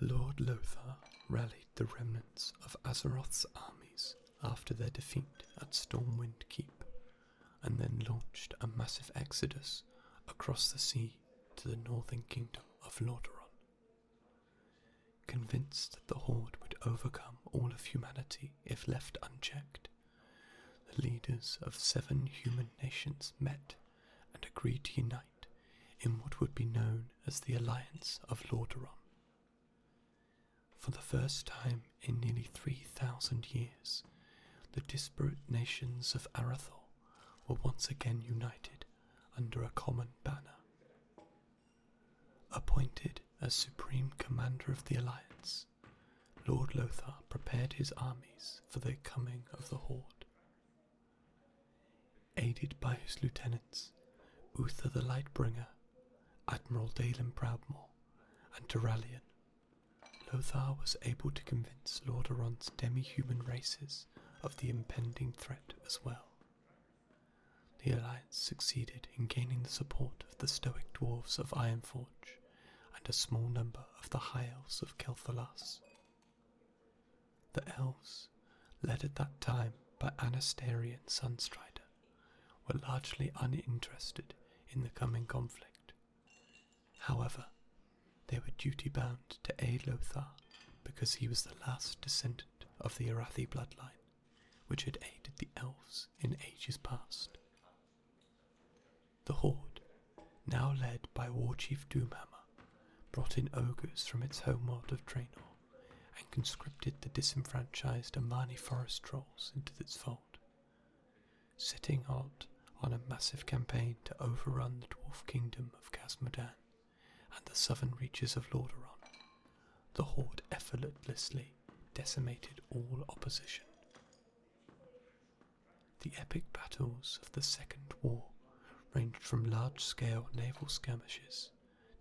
Lord Lothar rallied the remnants of Azeroth's armies after their defeat at Stormwind Keep, and then launched a massive exodus across the sea to the northern kingdom of Lordaeron. Convinced that the Horde would overcome all of humanity if left unchecked, the leaders of 7 human nations met and agreed to unite in what would be known as the Alliance of Lordaeron. For the first time in nearly 3,000 years, the disparate nations of Arathor were once again united under a common banner. Appointed as Supreme Commander of the Alliance, Lord Lothar prepared his armies for the coming of the Horde. Aided by his lieutenants, Uther the Lightbringer, Admiral Dalen Proudmoore, and Turalyon, Lothar was able to convince Lordaeron's demi-human races of the impending threat as well. The Alliance succeeded in gaining the support of the stoic dwarves of Ironforge and a small number of the High Elves of Quel'Thalas. The Elves, led at that time by Anastarian Sunstrider, were largely uninterested in the coming conflict. However, they were duty-bound to aid Lothar because he was the last descendant of the Arathi bloodline, which had aided the elves in ages past. The Horde, now led by Warchief Doomhammer, brought in ogres from its homeworld of Draenor and conscripted the disenfranchised Amani forest trolls into its fold. Setting out on a massive campaign to overrun the dwarf kingdom of Khazmodan and the southern reaches of Lordaeron, the Horde effortlessly decimated all opposition. The epic battles of the Second War ranged from large-scale naval skirmishes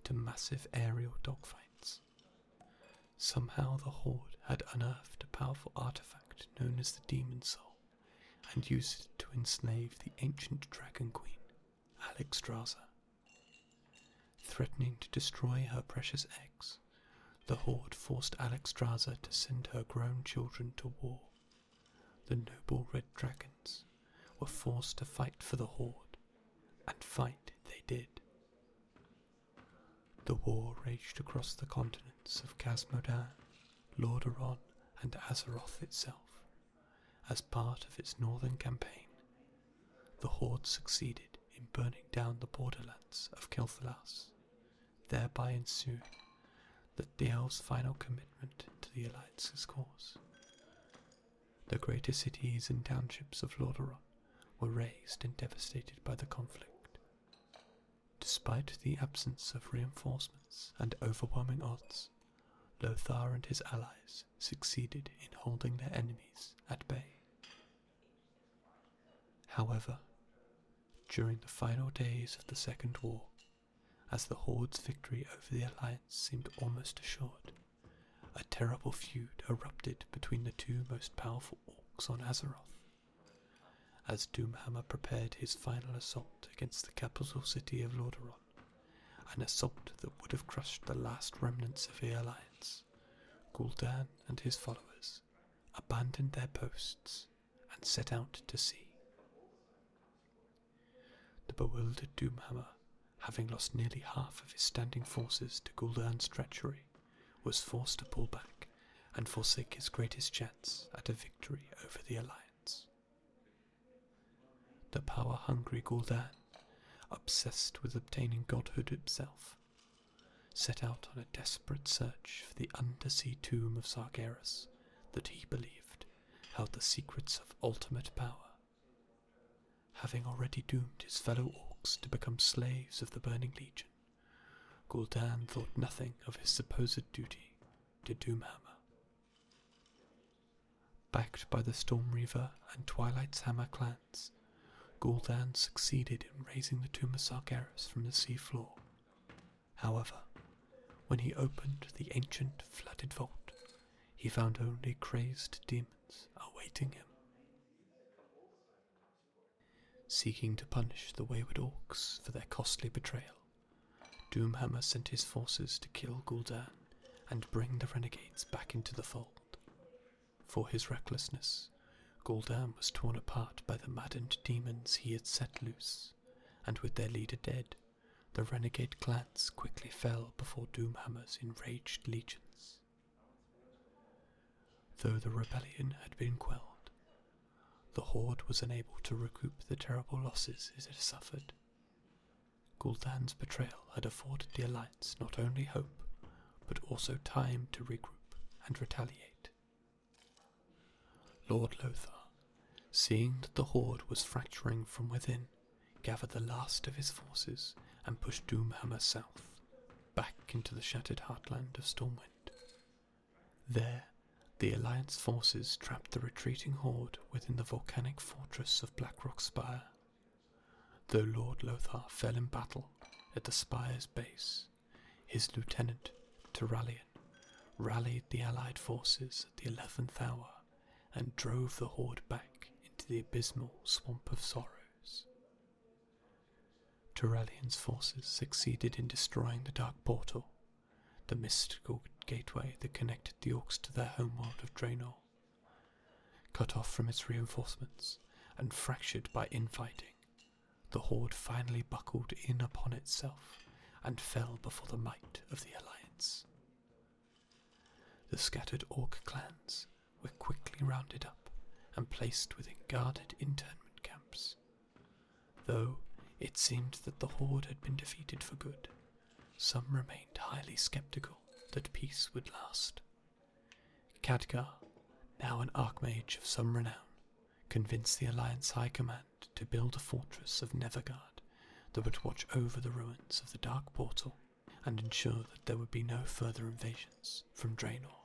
to massive aerial dogfights. Somehow the Horde had unearthed a powerful artifact known as the Demon Soul and used it to enslave the ancient Dragon Queen, Alexstrasza. Threatening to destroy her precious eggs, the Horde forced Alexstrasza to send her grown children to war. The noble red dragons were forced to fight for the Horde, and fight they did. The war raged across the continents of Khazmodan, Lordaeron, and Azeroth itself. As part of its northern campaign, the Horde succeeded in burning down the borderlands of Quel'Thalas, thereby ensuing the elves' final commitment to the Alliance's cause. The greater cities and townships of Lordaeron were razed and devastated by the conflict. Despite the absence of reinforcements and overwhelming odds, Lothar and his allies succeeded in holding their enemies at bay. However, during the final days of the Second War, as the Horde's victory over the Alliance seemed almost assured, a terrible feud erupted between the two most powerful orcs on Azeroth. As Doomhammer prepared his final assault against the capital city of Lordaeron, an assault that would have crushed the last remnants of the Alliance, Gul'dan and his followers abandoned their posts and set out to sea. The bewildered Doomhammer, having lost nearly half of his standing forces to Gul'dan's treachery, was forced to pull back and forsake his greatest chance at a victory over the Alliance. The power-hungry Gul'dan, obsessed with obtaining godhood itself, set out on a desperate search for the undersea tomb of Sargeras that he believed held the secrets of ultimate power. Having already doomed his fellow orcs to become slaves of the Burning Legion, Gul'dan thought nothing of his supposed duty to Doomhammer. Backed by the Stormreaver and Twilight's Hammer clans, Gul'dan succeeded in raising the tomb of Sargeras from the sea floor. However, when he opened the ancient flooded vault, he found only crazed demons awaiting him. Seeking to punish the wayward orcs for their costly betrayal, Doomhammer sent his forces to kill Gul'dan and bring the renegades back into the fold. For his recklessness, Gul'dan was torn apart by the maddened demons he had set loose, and with their leader dead, the renegade clans quickly fell before Doomhammer's enraged legions. Though the rebellion had been quelled, the Horde was unable to recoup the terrible losses it had suffered. Gul'dan's betrayal had afforded the Alliance not only hope, but also time to regroup and retaliate. Lord Lothar, seeing that the Horde was fracturing from within, gathered the last of his forces and pushed Doomhammer south, back into the shattered heartland of Stormwind. There, the Alliance forces trapped the retreating Horde within the volcanic fortress of Blackrock Spire. Though Lord Lothar fell in battle at the spire's base, his lieutenant, Turalian, rallied the Allied forces at the 11th hour and drove the Horde back into the abysmal Swamp of Sorrows. Turalian's forces succeeded in destroying the Dark Portal, the mystical gateway that connected the Orcs to their homeworld of Draenor. Cut off from its reinforcements and fractured by infighting, the Horde finally buckled in upon itself and fell before the might of the Alliance. The scattered Orc clans were quickly rounded up and placed within guarded internment camps. Though it seemed that the Horde had been defeated for good, some remained highly skeptical that peace would last. Khadgar, now an Archmage of some renown, convinced the Alliance High Command to build a fortress of Nevergard that would watch over the ruins of the Dark Portal and ensure that there would be no further invasions from Draenor.